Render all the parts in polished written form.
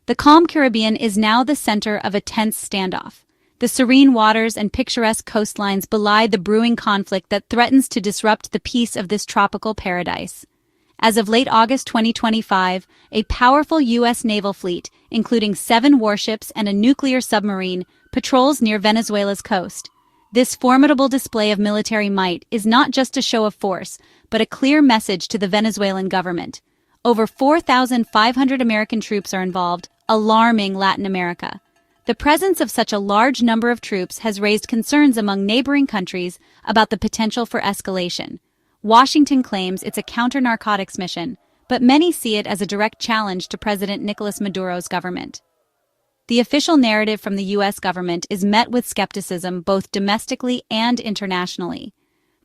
The calm Caribbean is now the center of a tense standoff. The serene waters and picturesque coastlines belie the brewing conflict that threatens to disrupt the peace of this tropical paradise. As of late August 2025, a powerful U.S. naval fleet, including 7 warships and a nuclear submarine, patrols near Venezuela's coast. This formidable display of military might is not just a show of force, but a clear message to the Venezuelan government. Over 4,500 American troops are involved, alarming Latin America. The presence of such a large number of troops has raised concerns among neighboring countries about the potential for escalation. Washington claims it's a counter-narcotics mission, but many see it as a direct challenge to President Nicolas Maduro's government. The official narrative from the U.S. government is met with skepticism both domestically and internationally.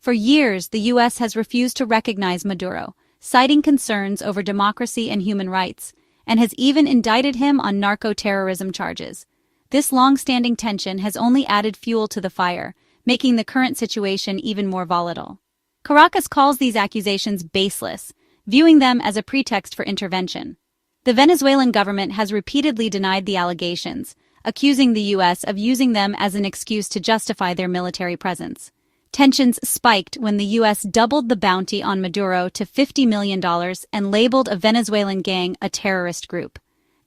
For years, the U.S. has refused to recognize Maduro, citing concerns over democracy and human rights, and has even indicted him on narco-terrorism charges. This long-standing tension has only added fuel to the fire, making the current situation even more volatile. Caracas calls these accusations baseless, viewing them as a pretext for intervention. The Venezuelan government has repeatedly denied the allegations, accusing the U.S. of using them as an excuse to justify their military presence. Tensions spiked when the U.S. doubled the bounty on Maduro to $50 million and labeled a Venezuelan gang a terrorist group.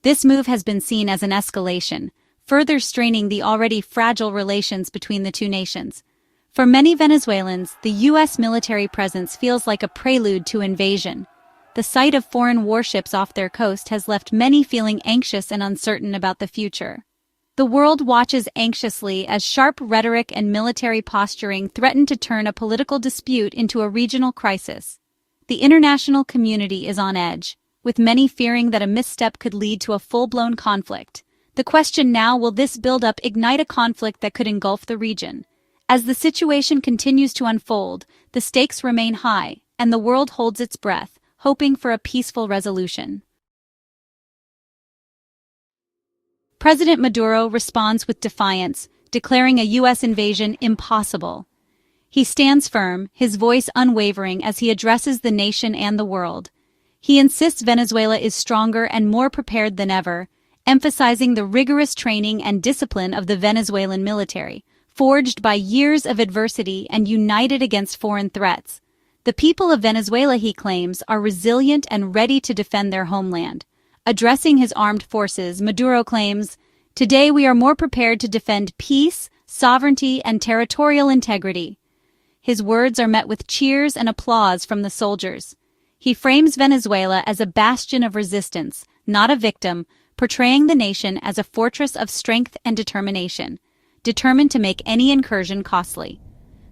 This move has been seen as an escalation, further straining the already fragile relations between the two nations. For many Venezuelans, the U.S. military presence feels like a prelude to invasion. The sight of foreign warships off their coast has left many feeling anxious and uncertain about the future. The world watches anxiously as sharp rhetoric and military posturing threaten to turn a political dispute into a regional crisis. The international community is on edge, with many fearing that a misstep could lead to a full-blown conflict. The question now, will this build-up ignite a conflict that could engulf the region? As the situation continues to unfold, the stakes remain high, and the world holds its breath, hoping for a peaceful resolution. President Maduro responds with defiance, declaring a U.S. invasion impossible. He stands firm, his voice unwavering as he addresses the nation and the world. He insists Venezuela is stronger and more prepared than ever, emphasizing the rigorous training and discipline of the Venezuelan military, forged by years of adversity and united against foreign threats. The people of Venezuela, he claims, are resilient and ready to defend their homeland. Addressing his armed forces, Maduro claims, "Today we are more prepared to defend peace, sovereignty, and territorial integrity." His words are met with cheers and applause from the soldiers. He frames Venezuela as a bastion of resistance, not a victim, portraying the nation as a fortress of strength and determination, determined to make any incursion costly.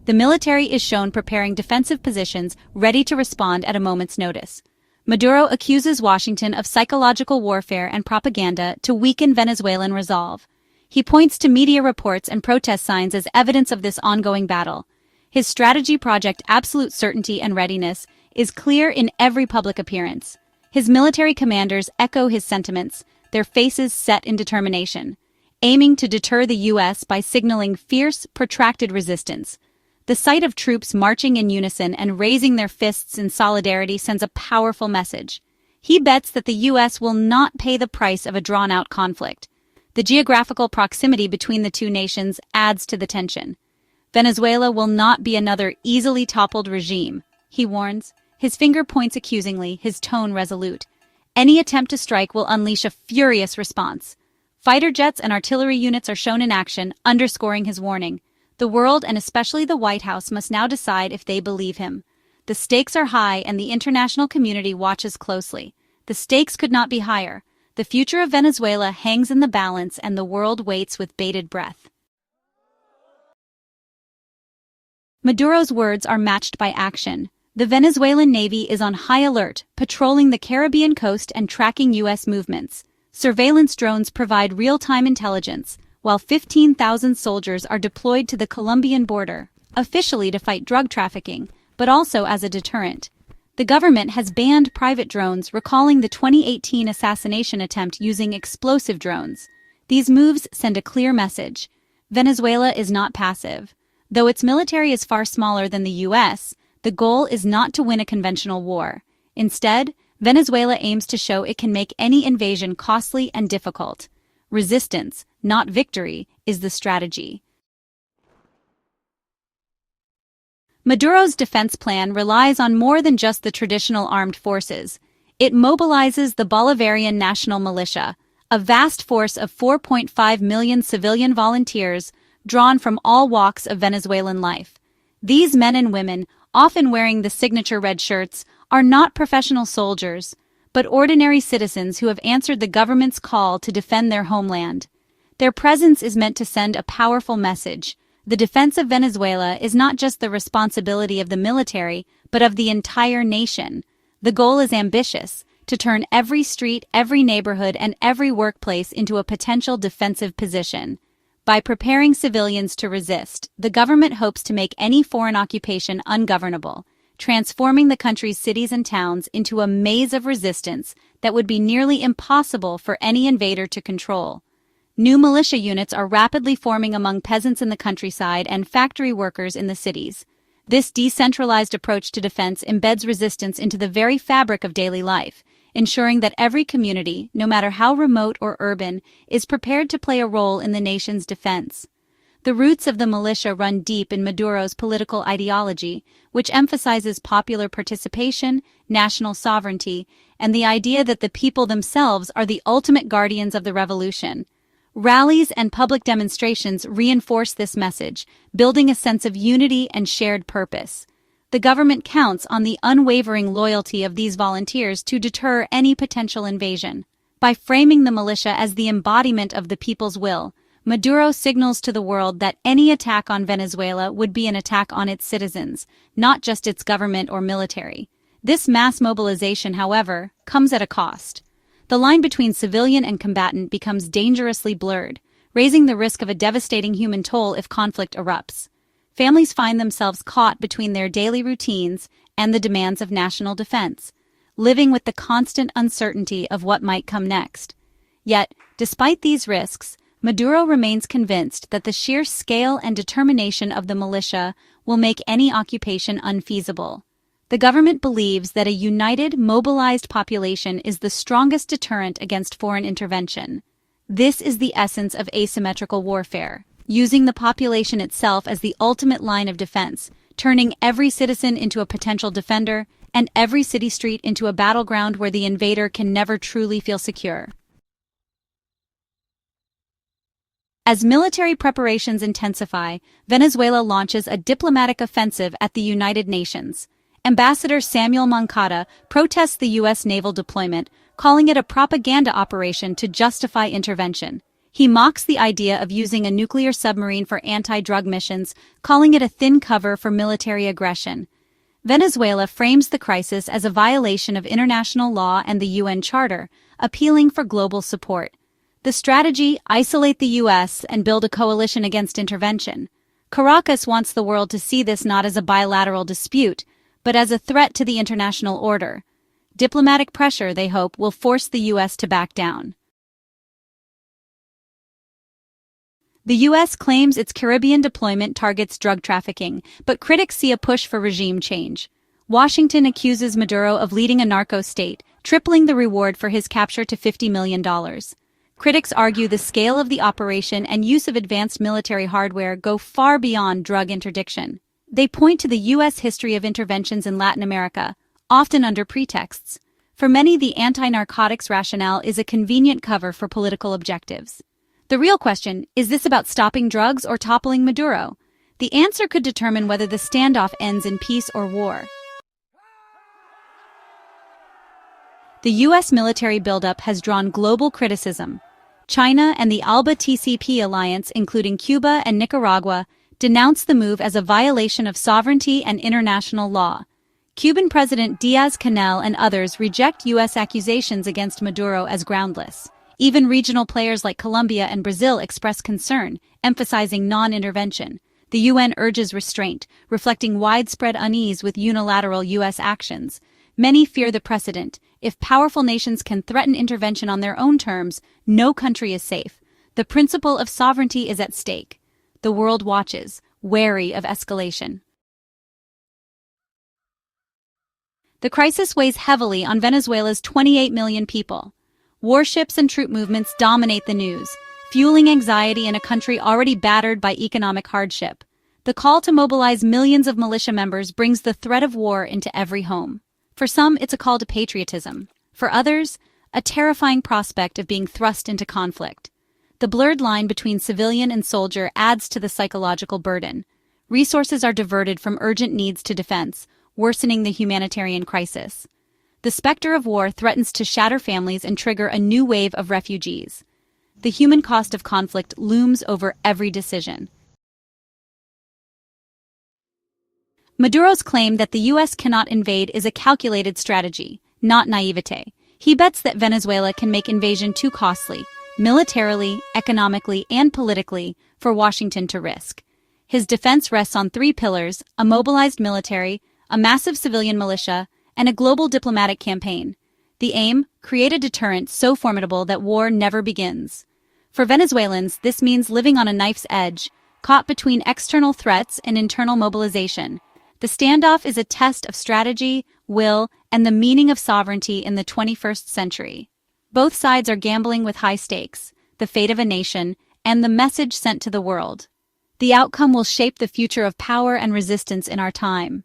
The military is shown preparing defensive positions, ready to respond at a moment's notice. Maduro accuses Washington of psychological warfare and propaganda to weaken Venezuelan resolve. He points to media reports and protest signs as evidence of this ongoing battle. His strategy project, Absolute Certainty and Readiness, is clear in every public appearance. His military commanders echo his sentiments, their faces set in determination, aiming to deter the U.S. by signaling fierce, protracted resistance. The sight of troops marching in unison and raising their fists in solidarity sends a powerful message. He bets that the U.S. will not pay the price of a drawn-out conflict. The geographical proximity between the two nations adds to the tension. Venezuela will not be another easily toppled regime, he warns. His finger points accusingly, his tone resolute. Any attempt to strike will unleash a furious response. Fighter jets and artillery units are shown in action, underscoring his warning. The world, and especially the White House, must now decide if they believe him. The stakes are high, and the international community watches closely. The stakes could not be higher. The future of Venezuela hangs in the balance, and the world waits with bated breath. Maduro's words are matched by action. The Venezuelan Navy is on high alert, patrolling the Caribbean coast and tracking U.S. movements. Surveillance drones provide real-time intelligence, while 15,000 soldiers are deployed to the Colombian border, officially to fight drug trafficking, but also as a deterrent. The government has banned private drones, recalling the 2018 assassination attempt using explosive drones. These moves send a clear message. Venezuela is not passive. Though its military is far smaller than the U.S., the goal is not to win a conventional war. Instead, Venezuela aims to show it can make any invasion costly and difficult. Resistance, not victory, is the strategy. Maduro's defense plan relies on more than just the traditional armed forces. It mobilizes the Bolivarian National Militia, a vast force of 4.5 million civilian volunteers drawn from all walks of Venezuelan life. These men and women, often wearing the signature red shirts, are not professional soldiers, but ordinary citizens who have answered the government's call to defend their homeland. Their presence is meant to send a powerful message. The defense of Venezuela is not just the responsibility of the military, but of the entire nation. The goal is ambitious: to turn every street, every neighborhood, and every workplace into a potential defensive position. By preparing civilians to resist, the government hopes to make any foreign occupation ungovernable, transforming the country's cities and towns into a maze of resistance that would be nearly impossible for any invader to control. New militia units are rapidly forming among peasants in the countryside and factory workers in the cities. This decentralized approach to defense embeds resistance into the very fabric of daily life, ensuring that every community, no matter how remote or urban, is prepared to play a role in the nation's defense. The roots of the militia run deep in Maduro's political ideology, which emphasizes popular participation, national sovereignty, and the idea that the people themselves are the ultimate guardians of the revolution. Rallies and public demonstrations reinforce this message, building a sense of unity and shared purpose. The government counts on the unwavering loyalty of these volunteers to deter any potential invasion. By framing the militia as the embodiment of the people's will, Maduro signals to the world that any attack on Venezuela would be an attack on its citizens, not just its government or military. This mass mobilization, however, comes at a cost. The line between civilian and combatant becomes dangerously blurred, raising the risk of a devastating human toll if conflict erupts. Families find themselves caught between their daily routines and the demands of national defense, living with the constant uncertainty of what might come next. Yet, despite these risks, Maduro remains convinced that the sheer scale and determination of the militia will make any occupation unfeasible. The government believes that a united, mobilized population is the strongest deterrent against foreign intervention. This is the essence of asymmetrical warfare, using the population itself as the ultimate line of defense, turning every citizen into a potential defender, and every city street into a battleground where the invader can never truly feel secure. As military preparations intensify, Venezuela launches a diplomatic offensive at the United Nations. Ambassador Samuel Moncada protests the U.S. naval deployment, calling it a propaganda operation to justify intervention. He mocks the idea of using a nuclear submarine for anti-drug missions, calling it a thin cover for military aggression. Venezuela frames the crisis as a violation of international law and the UN Charter, appealing for global support. The strategy: isolate the U.S. and build a coalition against intervention. Caracas wants the world to see this not as a bilateral dispute, but as a threat to the international order. Diplomatic pressure, they hope, will force the U.S. to back down. The U.S. claims its Caribbean deployment targets drug trafficking, but critics see a push for regime change. Washington accuses Maduro of leading a narco state, tripling the reward for his capture to $50 million. Critics argue the scale of the operation and use of advanced military hardware go far beyond drug interdiction. They point to the U.S. history of interventions in Latin America, often under pretexts. For many, the anti-narcotics rationale is a convenient cover for political objectives. The real question: is this about stopping drugs or toppling Maduro? The answer could determine whether the standoff ends in peace or war. The U.S. military buildup has drawn global criticism. China and the ALBA-TCP alliance, including Cuba and Nicaragua, denounced the move as a violation of sovereignty and international law. Cuban President Diaz-Canel and others reject U.S. accusations against Maduro as groundless. Even regional players like Colombia and Brazil express concern, emphasizing non-intervention. The UN urges restraint, reflecting widespread unease with unilateral U.S. actions. Many fear the precedent: if powerful nations can threaten intervention on their own terms, no country is safe. The principle of sovereignty is at stake. The world watches, wary of escalation. The crisis weighs heavily on Venezuela's 28 million people. Warships and troop movements dominate the news, fueling anxiety in a country already battered by economic hardship. The call to mobilize millions of militia members brings the threat of war into every home. For some, it's a call to patriotism. For others, a terrifying prospect of being thrust into conflict. The blurred line between civilian and soldier adds to the psychological burden. Resources are diverted from urgent needs to defense, worsening the humanitarian crisis. The specter of war threatens to shatter families and trigger a new wave of refugees. The human cost of conflict looms over every decision. Maduro's claim that the U.S. cannot invade is a calculated strategy, not naivete. He bets that Venezuela can make invasion too costly, militarily, economically, and politically, for Washington to risk. His defense rests on three pillars: a mobilized military, a massive civilian militia, and a global diplomatic campaign. The aim? Create a deterrent so formidable that war never begins. For Venezuelans, this means living on a knife's edge, caught between external threats and internal mobilization. The standoff is a test of strategy, will, and the meaning of sovereignty in the 21st century. Both sides are gambling with high stakes, the fate of a nation, and the message sent to the world. The outcome will shape the future of power and resistance in our time.